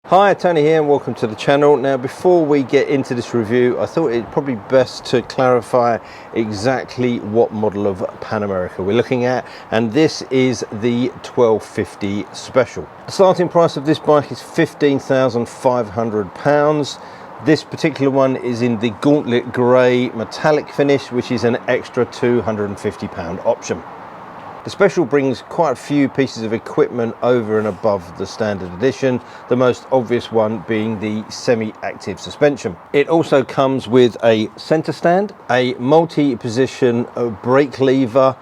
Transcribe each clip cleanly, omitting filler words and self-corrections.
Hi, Tony here and welcome to the channel. Now before we get into this review, I thought it'd probably best to clarify exactly what model of Pan America we're looking at, and this is the 1250 Special. The starting price of this bike is £15,500. This particular one is in the Gauntlet Grey metallic finish, which is an extra £250 option. The Special brings quite a few pieces of equipment over and above the standard edition, the most obvious one being the semi-active suspension. It also comes with a centre stand, a multi-position brake lever,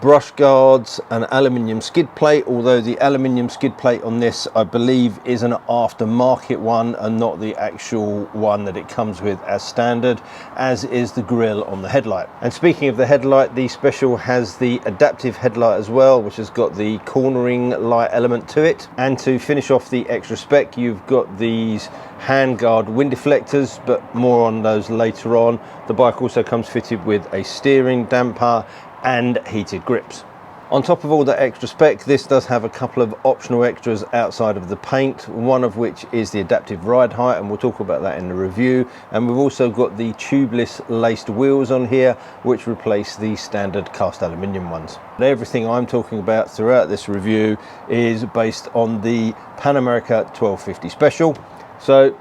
brush guards, an aluminium skid plate, although the aluminium skid plate on this I believe is an aftermarket one and not the actual one that it comes with as standard, as is the grille on the headlight. And speaking of the headlight, the Special has the adaptive headlight as well, which has got the cornering light element to it. And to finish off the extra spec, you've got these handguard wind deflectors, but more on those later on. The bike also comes fitted with a steering damper and heated grips. On top of all that extra spec, this does have a couple of optional extras outside of the paint, one of which is the adaptive ride height, and we'll talk about that in the review. And we've also got the tubeless laced wheels on here, which replace the standard cast aluminium ones. Everything I'm talking about throughout this review is based on the Pan America 1250 Special. So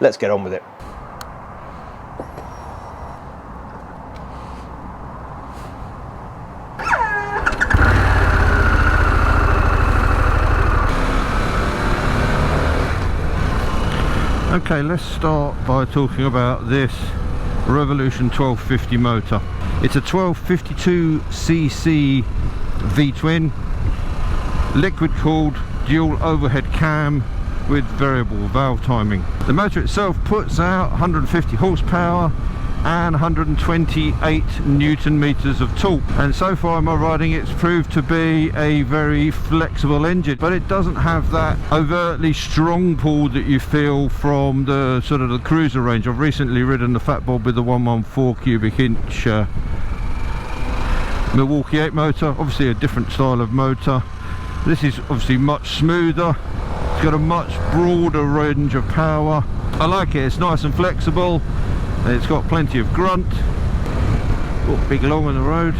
let's get on with it. Okay, let's start by talking about this Revolution 1250 motor. It's a 1252cc V-twin, liquid cooled, dual overhead cam with variable valve timing. The motor itself puts out 150 horsepower and 128 newton meters of torque, and so far in my riding it's proved to be a very flexible engine, but it doesn't have that overtly strong pull that you feel from the sort of the cruiser range. I've recently ridden the Fat Bob with the 114 cubic inch Milwaukee 8 motor, obviously a different style of motor. This is obviously much smoother, it's got a much broader range of power. I like it, it's nice and flexible. It's got plenty of grunt. Oh, big long on the road.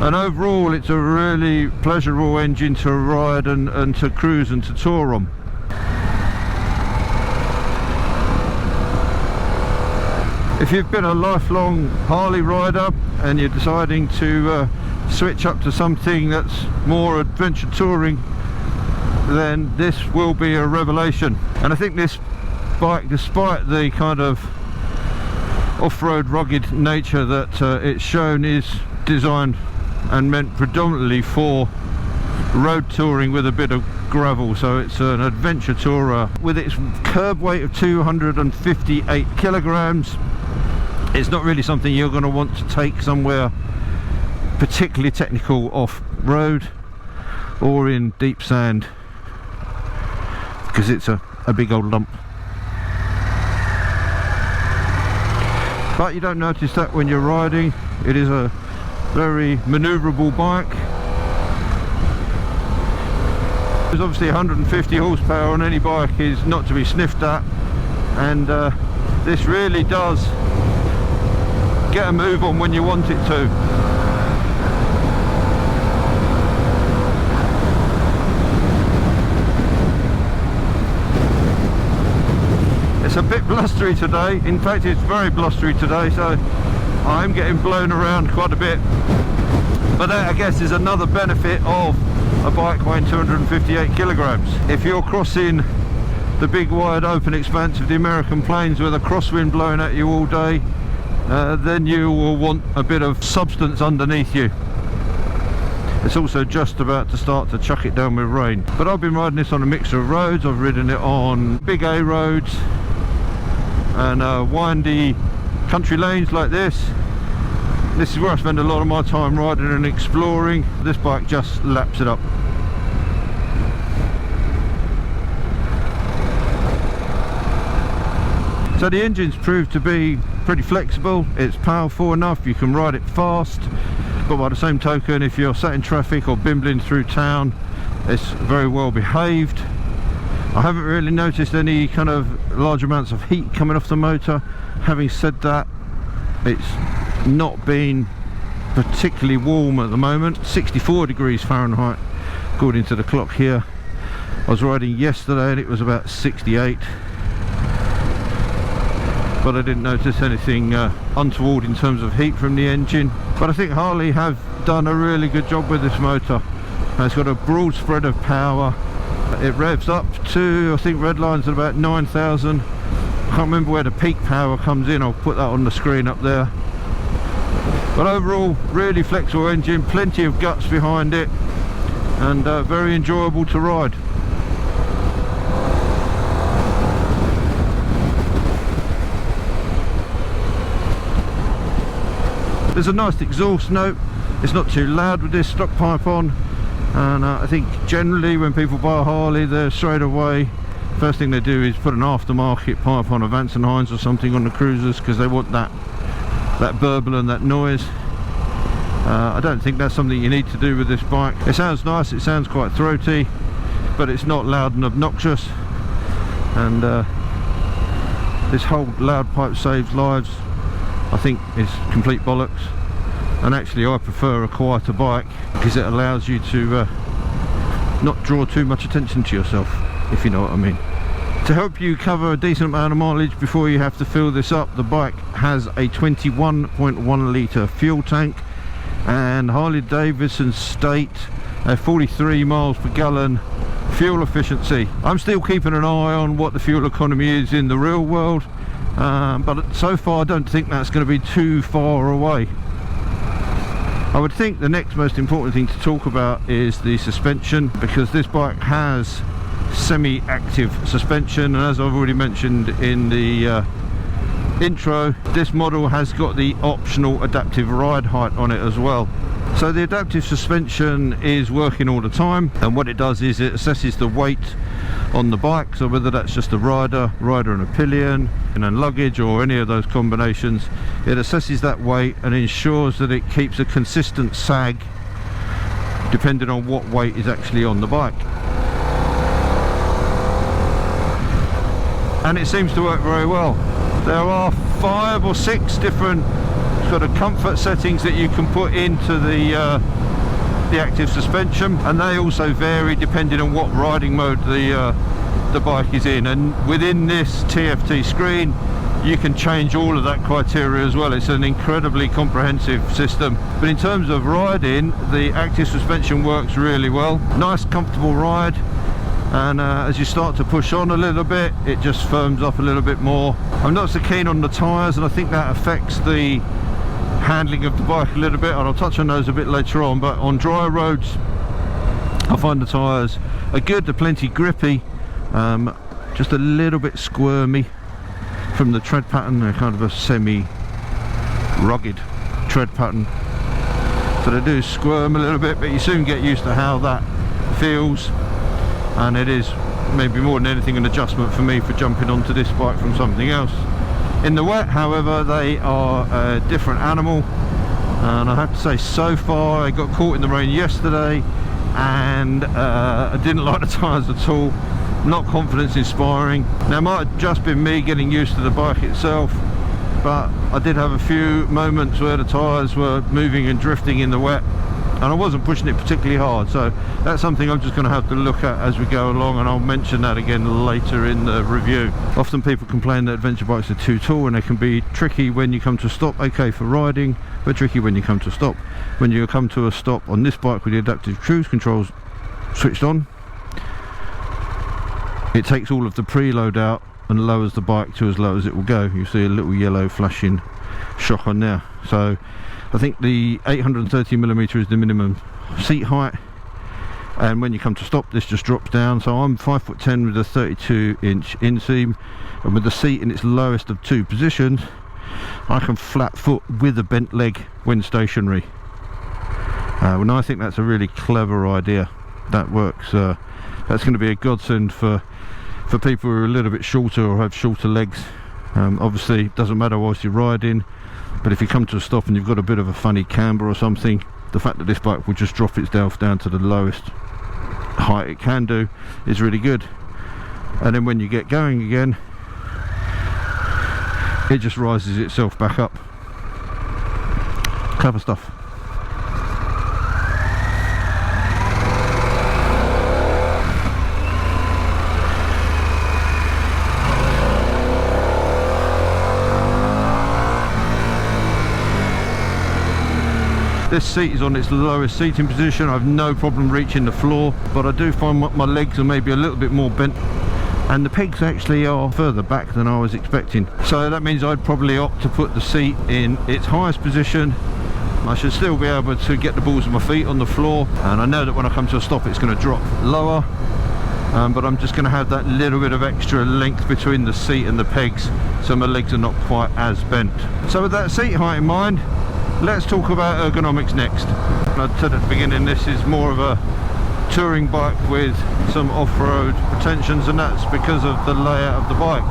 And overall it's a really pleasurable engine to ride and to cruise and to tour on. If you've been a lifelong Harley rider and you're deciding to switch up to something that's more adventure touring, then this will be a revelation. And I think this bike, despite the kind of off-road rugged nature that it's shown, is designed and meant predominantly for road touring with a bit of gravel. So it's an adventure tourer. With its curb weight of 258 kilograms, it's not really something you're going to want to take somewhere particularly technical off-road or in deep sand, because it's a big old lump. But you don't notice that when you're riding. It is a very manoeuvrable bike. There's obviously 150 horsepower on any bike is not to be sniffed at, and this really does get a move on when you want it to. It's a bit blustery today. In fact, it's very blustery today, so I'm getting blown around quite a bit. But that, I guess, is another benefit of a bike weighing 258 kilograms. If you're crossing the big wide open expanse of the American plains with a crosswind blowing at you all day, then you will want a bit of substance underneath you. It's also just about to start to chuck it down with rain. But I've been riding this on a mixture of roads. I've ridden it on big A roads and windy country lanes like this. This is where I spend a lot of my time riding and exploring. This bike just laps it up. So the engine's proved to be pretty flexible, it's powerful enough, you can ride it fast, but by the same token, if you're sat in traffic or bimbling through town, it's very well behaved. I haven't really noticed any kind of large amounts of heat coming off the motor. Having said that, it's not been particularly warm at the moment. 64 degrees Fahrenheit according to the clock here. I was riding yesterday and it was about 68, but I didn't notice anything untoward in terms of heat from the engine. But I think Harley have done a really good job with this motor. It's got a broad spread of power. It revs up to, I think redline's at about 9,000. I can't remember where the peak power comes in. I'll put that on the screen up there. But overall, really flexible engine, plenty of guts behind it, and very enjoyable to ride. There's a nice exhaust note. It's not too loud with this stock pipe on, and I think generally when people buy a Harley, they're straight away, first thing they do is put an aftermarket pipe on a Vance & Hines or something on the cruisers, because they want that burble and that noise. I don't think that's something you need to do with this bike. It sounds nice, it sounds quite throaty, but it's not loud and obnoxious, and this whole loud pipe saves lives, I think, is complete bollocks. And actually I prefer a quieter bike because it allows you to not draw too much attention to yourself, if you know what I mean. To help you cover a decent amount of mileage before you have to fill this up, the bike has a 21.1 litre fuel tank, and Harley Davidson state a 43 miles per gallon fuel efficiency. I'm still keeping an eye on what the fuel economy is in the real world, but so far I don't think that's going to be too far away. I would think the next most important thing to talk about is the suspension, because this bike has semi-active suspension, and as I've already mentioned in the intro, this model has got the optional adaptive ride height on it as well. So the adaptive suspension is working all the time, and what it does is it assesses the weight on the bike, so whether that's just a rider and a pillion and luggage or any of those combinations, it assesses that weight and ensures that it keeps a consistent sag depending on what weight is actually on the bike. And it seems to work very well. There are 5 or 6 different sort of comfort settings that you can put into the active suspension, and they also vary depending on what riding mode the bike is in. And within this TFT screen you can change all of that criteria as well. It's an incredibly comprehensive system. But in terms of riding, the active suspension works really well. Nice comfortable ride, and as you start to push on a little bit, it just firms up a little bit more. I'm not so keen on the tyres, and I think that affects the handling of the bike a little bit, and I'll touch on those a bit later on. But on dry roads I find the tyres are good, they're plenty grippy, just a little bit squirmy from the tread pattern. They're kind of a semi-rugged tread pattern, so they do squirm a little bit, but you soon get used to how that feels, and it is maybe more than anything an adjustment for me for jumping onto this bike from something else. In the wet, however, they are a different animal, and I have to say, so far I got caught in the rain yesterday and I didn't like the tyres at all. Not confidence inspiring. Now it might have just been me getting used to the bike itself, but I did have a few moments where the tyres were moving and drifting in the wet, and I wasn't pushing it particularly hard, so that's something I'm just going to have to look at as we go along, and I'll mention that again later in the review. Often people complain that adventure bikes are too tall, and they can be tricky when you come to a stop. Okay for riding, but tricky when you come to a stop. When you come to a stop on this bike with the adaptive cruise controls switched on, it takes all of the preload out and lowers the bike to as low as it will go. You see a little yellow flashing shock on there. So I think the 830mm is the minimum seat height, and when you come to stop this just drops down. So I'm 5'10" with a 32-inch inseam, and with the seat in its lowest of 2 positions I can flat foot with a bent leg when stationary. And I think that's a really clever idea. That works. That's going to be a godsend for people who are a little bit shorter or have shorter legs. Obviously it doesn't matter whilst you're riding, but if you come to a stop and you've got a bit of a funny camber or something, the fact that this bike will just drop itself down to the lowest height it can do is really good. and then when you get going again, it just rises itself back up. Clever stuff. This seat is on its lowest seating position. I have no problem reaching the floor, but I do find my legs are maybe a little bit more bent, and the pegs actually are further back than I was expecting. So that means I'd probably opt to put the seat in its highest position. I should still be able to get the balls of my feet on the floor, and I know that when I come to a stop it's going to drop lower, but I'm just going to have that little bit of extra length between the seat and the pegs, so my legs are not quite as bent. So with that seat height in mind, let's talk about ergonomics next. I said at the beginning, this is more of a touring bike with some off-road pretensions, and that's because of the layout of the bike.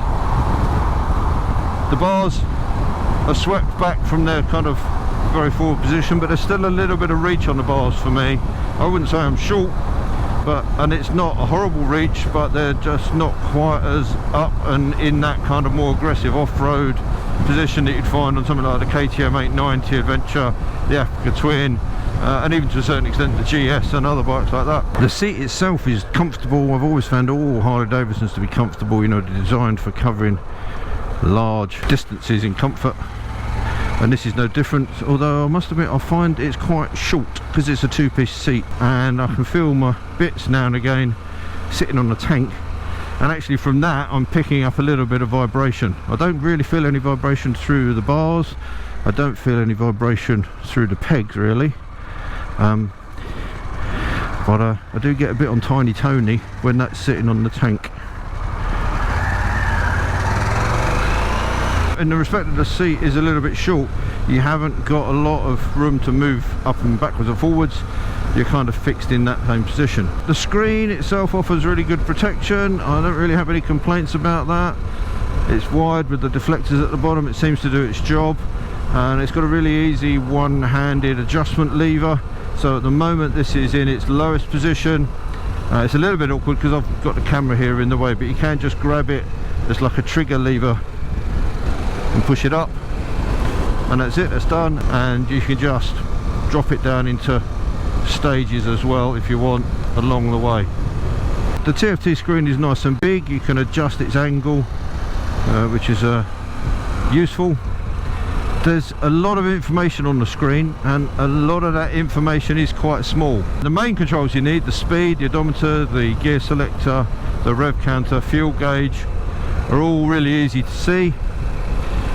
The bars are swept back from their kind of very forward position, but there's still a little bit of reach on the bars for me. I wouldn't say I'm short, and it's not a horrible reach, but they're just not quite as up and in that kind of more aggressive off-road position that you'd find on something like the KTM 890 Adventure, the Africa Twin, and even to a certain extent the GS and other bikes like that. The seat itself is comfortable. I've always found all Harley Davidsons to be comfortable, you know, designed for covering large distances in comfort, and this is no different, although I must admit I find it's quite short because it's a two-piece seat, and I can feel my bits now and again sitting on the tank. And actually from that I'm picking up a little bit of vibration. I don't really feel any vibration through the bars, I don't feel any vibration through the pegs really, but I do get a bit on Tiny Tony when that's sitting on the tank. In the respect that the seat is a little bit short, you haven't got a lot of room to move up and backwards and forwards. You're kind of fixed in that same position. The screen itself offers really good protection. I don't really have any complaints about that. It's wide with the deflectors at the bottom. It seems to do its job, and it's got a really easy one-handed adjustment lever. So at the moment this is in its lowest position. It's a little bit awkward because I've got the camera here in the way, but you can just grab it. It's like a trigger lever and push it up, and that's it, that's done. And you can just drop it down into stages as well if you want along the way. The TFT screen is nice and big. You can adjust its angle, which is useful. There's a lot of information on the screen, and a lot of that information is quite small. The main controls you need, the speed, the odometer, the gear selector, the rev counter, fuel gauge, are all really easy to see.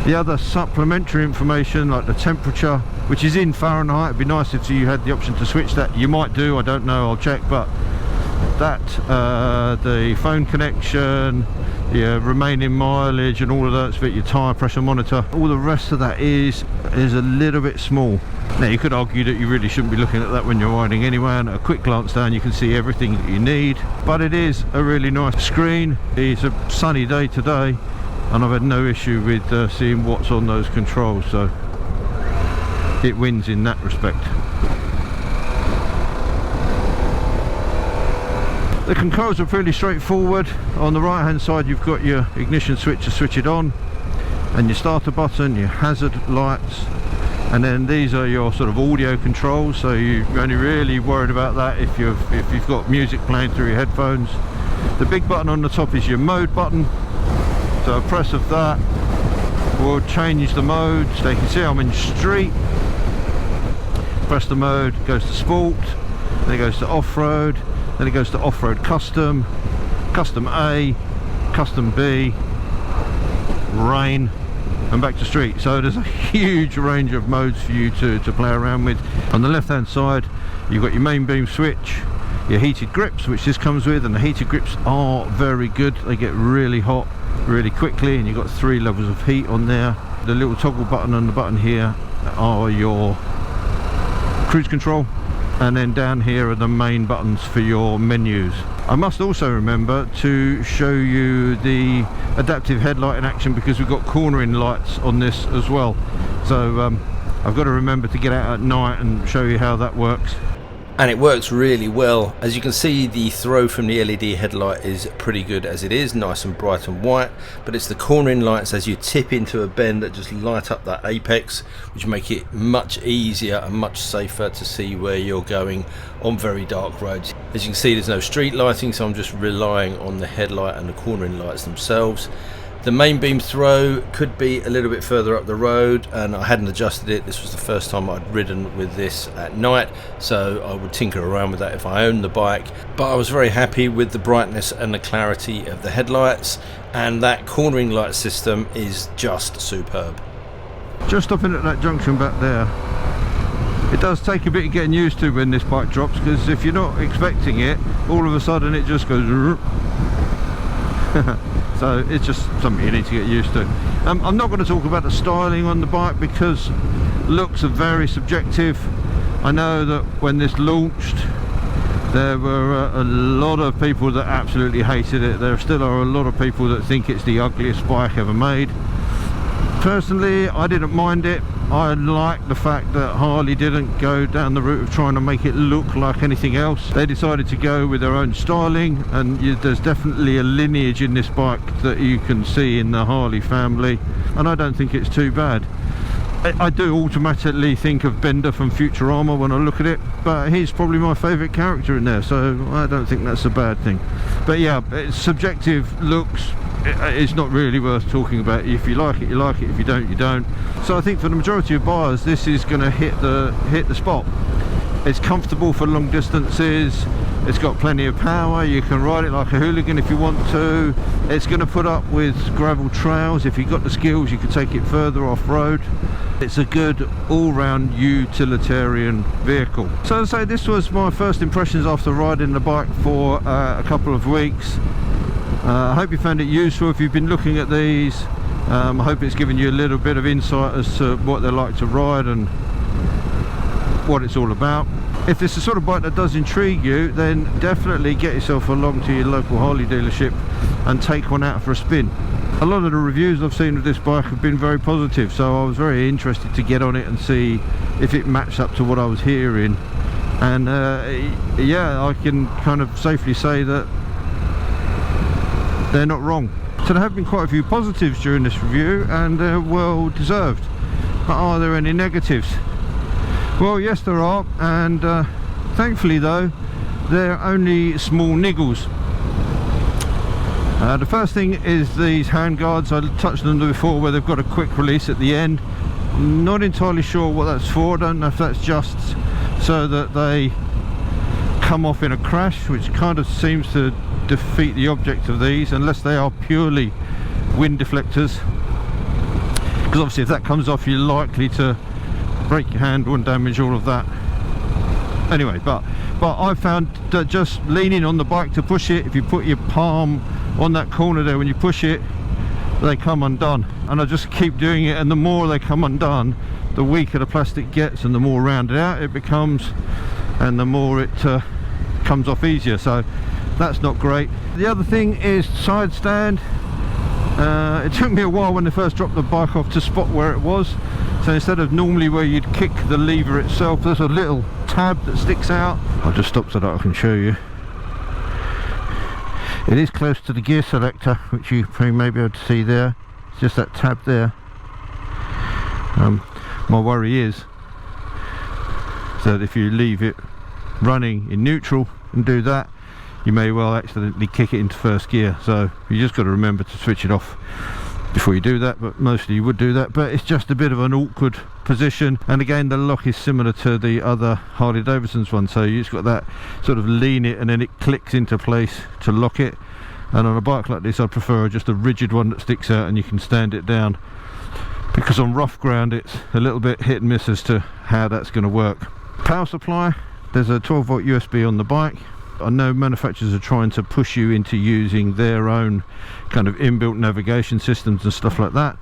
The other supplementary information like the temperature, which is in Fahrenheit, it'd be nice if you had the option to switch that. You might do, I don't know, I'll check, but that, the phone connection, the remaining mileage and all of that bit, your tyre pressure monitor, all the rest of that is a little bit small. Now you could argue that you really shouldn't be looking at that when you're riding anyway, and at a quick glance down you can see everything that you need, but it is a really nice screen. It's a sunny day today, and I've had no issue with seeing what's on those controls, so it wins in that respect. The controls are fairly straightforward. On the right hand side you've got your ignition switch to switch it on, and your starter button, your hazard lights, and then these are your sort of audio controls, so you're only really worried about that if you've got music playing through your headphones. The big button on the top is your mode button, so a press of that will change the mode. So you can see I'm in street. Press the mode, goes to sport, then it goes to off-road, then it goes to off-road custom, custom A, custom B, rain, and back to street. So there's a huge range of modes for you to play around with. On the left hand side you've got your main beam switch, your heated grips, which this comes with, and the heated grips are very good. They get really hot really quickly, and you've got 3 levels of heat on there. The little toggle button and the button here are your cruise control, and then down here are the main buttons for your menus. I must also remember to show you the adaptive headlight in action, because we've got cornering lights on this as well, so I've got to remember to get out at night and show you how that works. and it works really well. As you can see, the throw from the LED headlight is pretty good as it is, nice and bright and white, but it's the cornering lights as you tip into a bend that just light up that apex, which make it much easier and much safer to see where you're going on very dark roads. As you can see, there's no street lighting, so I'm just relying on the headlight and the cornering lights themselves. The main beam throw could be a little bit further up the road, and I hadn't adjusted it. This was the first time I'd ridden with this at night, so I would tinker around with that if I owned the bike. But I was very happy with the brightness and the clarity of the headlights, and that cornering light system is just superb. Just stopping at that junction back there. It does take a bit of getting used to when this bike drops, because if you're not expecting it, all of a sudden it just goes so it's just something you need to get used to. I'm not going to talk about the styling on the bike because looks are very subjective. I know that when this launched there were a lot of people that absolutely hated it. There still are a lot of people that think it's the ugliest bike ever made. Personally, I didn't mind it. I like the fact that Harley didn't go down the route of trying to make it look like anything else. They decided to go with their own styling, and there's definitely a lineage in this bike that you can see in the Harley family, and I don't think it's too bad. I do automatically think of Bender from Futurama when I look at it, but he's probably my favourite character in there, so I don't think that's a bad thing. But yeah, it's subjective looks. It's not really worth talking about. If you like it, you like it. If you don't, you don't. So I think for the majority of buyers, this is going to hit the spot. It's comfortable for long distances. It's got plenty of power. You can ride it like a hooligan if you want to. It's going to put up with gravel trails. If you've got the skills, you can take it further off-road. It's a good all-round utilitarian vehicle. So as I say, this was my first impressions after riding the bike for a couple of weeks. I hope you found it useful. If you've been looking at these, I hope it's given you a little bit of insight as to what they're like to ride and what it's all about. If it's the sort of bike that does intrigue you, then definitely get yourself along to your local Harley dealership and take one out for a spin. A lot of the reviews I've seen of this bike have been very positive, so I was very interested to get on it and see if it matched up to what I was hearing. And yeah, I can kind of safely say that they're not wrong. So there have been quite a few positives during this review, and they're well deserved. But are there any negatives? Well, yes there are, and thankfully though they're only small niggles. The first thing is these handguards. I touched on them before, where they've got a quick release at the end. Not entirely sure what that's for. I don't know if that's just so that they come off in a crash, which kind of seems to defeat the object of these, unless they are purely wind deflectors, because obviously if that comes off you're likely to break your handle and damage all of that. Anyway, but I found that just leaning on the bike to push it, if you put your palm on that corner there when you push it, they come undone, and I just keep doing it, and the more they come undone, the weaker the plastic gets and the more rounded out it becomes, and the more it comes off easier. So that's not great. The other thing is side stand. It took me a while when they first dropped the bike off to spot where it was. So instead of normally where you'd kick the lever itself, there's a little tab that sticks out. I'll just stop so that I can show you. It is close to the gear selector, which you may be able to see there. It's just that tab there. My worry is that if you leave it running in neutral and do that, you may well accidentally kick it into first gear. So you just got to remember to switch it off before you do that, but mostly you would do that. But it's just a bit of an awkward position, and again the lock is similar to the other Harley Davidson's one, so you just got that sort of lean it and then it clicks into place to lock it. And on a bike like this I prefer just a rigid one that sticks out and you can stand it down, because on rough ground it's a little bit hit and miss as to how that's going to work. Power supply, there's a 12-volt USB on the bike. I know manufacturers are trying to push you into using their own kind of inbuilt navigation systems and stuff like that,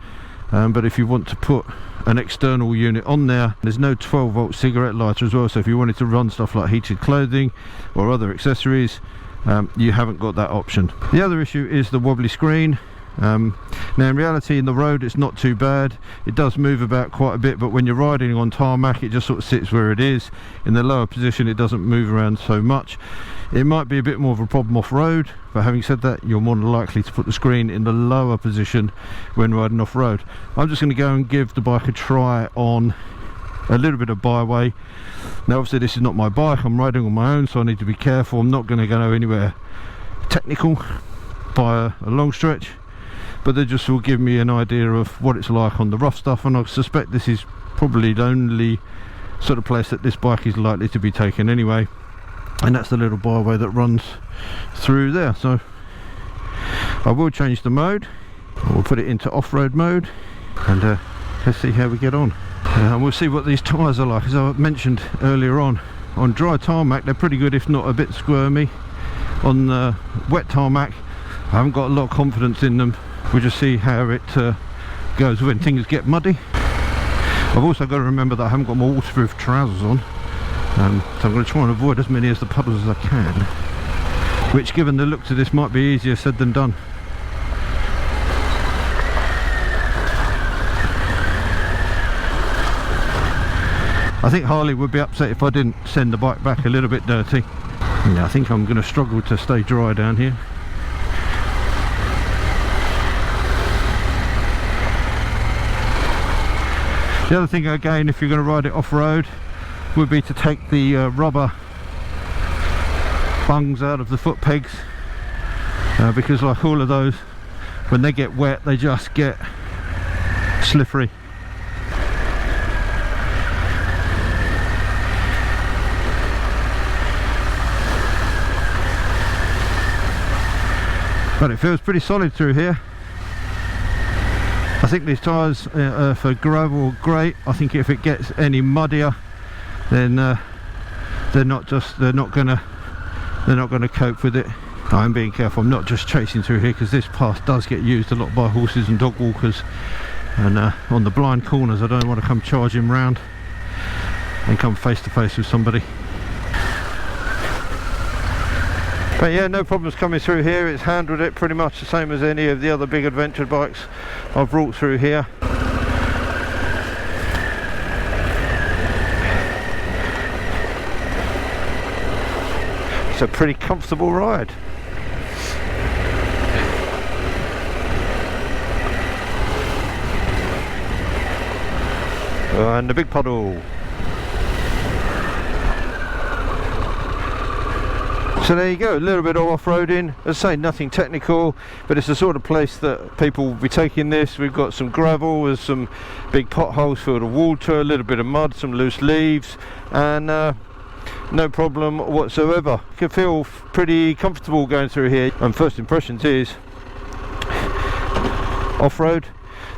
but if you want to put an external unit on there, there's no 12-volt cigarette lighter as well, so if you wanted to run stuff like heated clothing or other accessories, you haven't got that option. The other issue is the wobbly screen. Now in reality in the road it's not too bad, it does move about quite a bit, but when you're riding on tarmac it just sort of sits where it is. In the lower position it doesn't move around so much. It might be a bit more of a problem off-road, but having said that, you're more than likely to put the screen in the lower position when riding off-road. I'm just going to go and give the bike a try on a little bit of byway. Now obviously this is not my bike, I'm riding on my own, so I need to be careful. I'm not going to go anywhere technical by a long stretch, but they just will give me an idea of what it's like on the rough stuff, and I suspect this is probably the only sort of place that this bike is likely to be taken anyway, and that's the little byway that runs through there. So I will change the mode, we'll put it into off-road mode, and let's see how we get on. And we'll see what these tyres are like. As I mentioned earlier on dry tarmac they're pretty good, if not a bit squirmy. On wet tarmac I haven't got a lot of confidence in them. We'll just see how it goes when things get muddy. I've also got to remember that I haven't got my waterproof trousers on, so I'm going to try and avoid as many of the puddles as I can, which given the looks of this might be easier said than done. I think Harley would be upset if I didn't send the bike back a little bit dirty. Yeah, I think I'm going to struggle to stay dry down here. The other thing again, if you're going to ride it off-road, would be to take the rubber bungs out of the foot pegs, because like all of those, when they get wet they just get slippery. But it feels pretty solid through here. I think these tyres for gravel are great. I think if it gets any muddier, then they're not gonna cope with it. I'm being careful. I'm not just chasing through here because this path does get used a lot by horses and dog walkers, and on the blind corners I don't want to come charging round and come face to face with somebody. But yeah, no problems coming through here. It's handled it pretty much the same as any of the other big adventure bikes I've brought through here. It's a pretty comfortable ride. And the big puddle. So there you go, a little bit of off-roading. As I say, nothing technical, but it's the sort of place that people will be taking this. We've got some gravel with some big potholes filled with water, a little bit of mud, some loose leaves, and no problem whatsoever. You can feel pretty comfortable going through here. And first impressions is, off-road,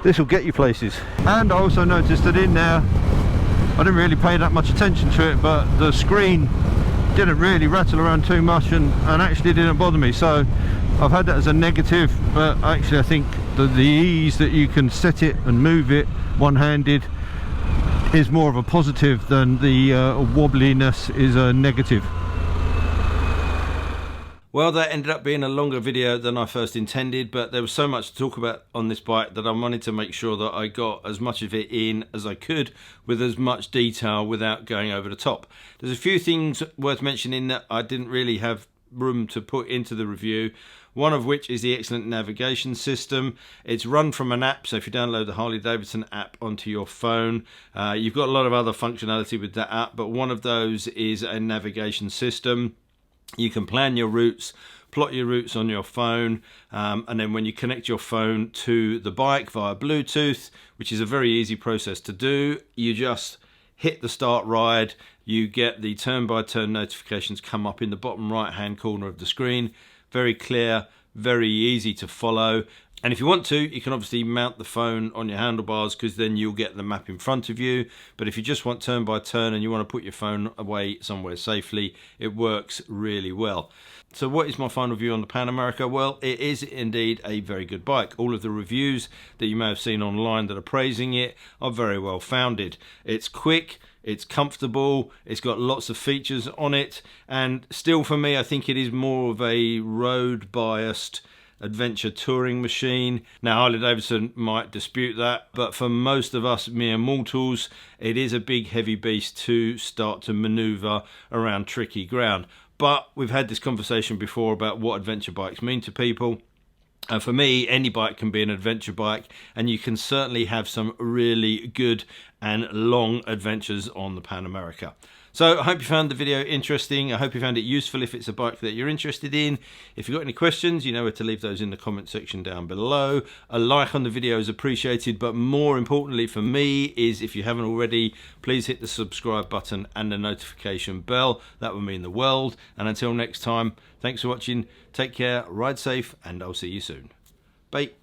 this will get you places. And I also noticed that in there, I didn't really pay that much attention to it, but the screen didn't really rattle around too much and actually didn't bother me, so I've had that as a negative. But actually I think the ease that you can set it and move it one-handed is more of a positive than the wobbliness is a negative. Well, that ended up being a longer video than I first intended, but there was so much to talk about on this bike that I wanted to make sure that I got as much of it in as I could with as much detail without going over the top. There's a few things worth mentioning that I didn't really have room to put into the review, one of which is the excellent navigation system. It's run from an app, so if you download the Harley Davidson app onto your phone, you've got a lot of other functionality with that app, but one of those is a navigation system. You can plan your routes, plot your routes on your phone, and then when you connect your phone to the bike via Bluetooth, which is a very easy process to do, you just hit the start ride, you get the turn-by-turn notifications come up in the bottom right-hand corner of the screen. Very clear, very easy to follow. And if you want to, you can obviously mount the phone on your handlebars, because then you'll get the map in front of you. But if you just want turn by turn and you want to put your phone away somewhere safely, it works really well. So what is my final view on the Pan America? Well, it is indeed a very good bike. All of the reviews that you may have seen online that are praising it are very well founded. It's quick, it's comfortable, it's got lots of features on it, and still for me I think it is more of a road biased adventure touring machine. Now Harley Davidson might dispute that, but for most of us mere mortals, it is a big heavy beast to start to maneuver around tricky ground. But we've had this conversation before about what adventure bikes mean to people. For me, any bike can be an adventure bike, and you can certainly have some really good and long adventures on the Pan America. So I hope you found the video interesting. I hope you found it useful if it's a bike that you're interested in. If you've got any questions, you know where to leave those in the comment section down below. A like on the video is appreciated, but more importantly for me is, if you haven't already, please hit the subscribe button and the notification bell. That would mean the world. And until next time, thanks for watching, take care, ride safe, and I'll see you soon. Bye.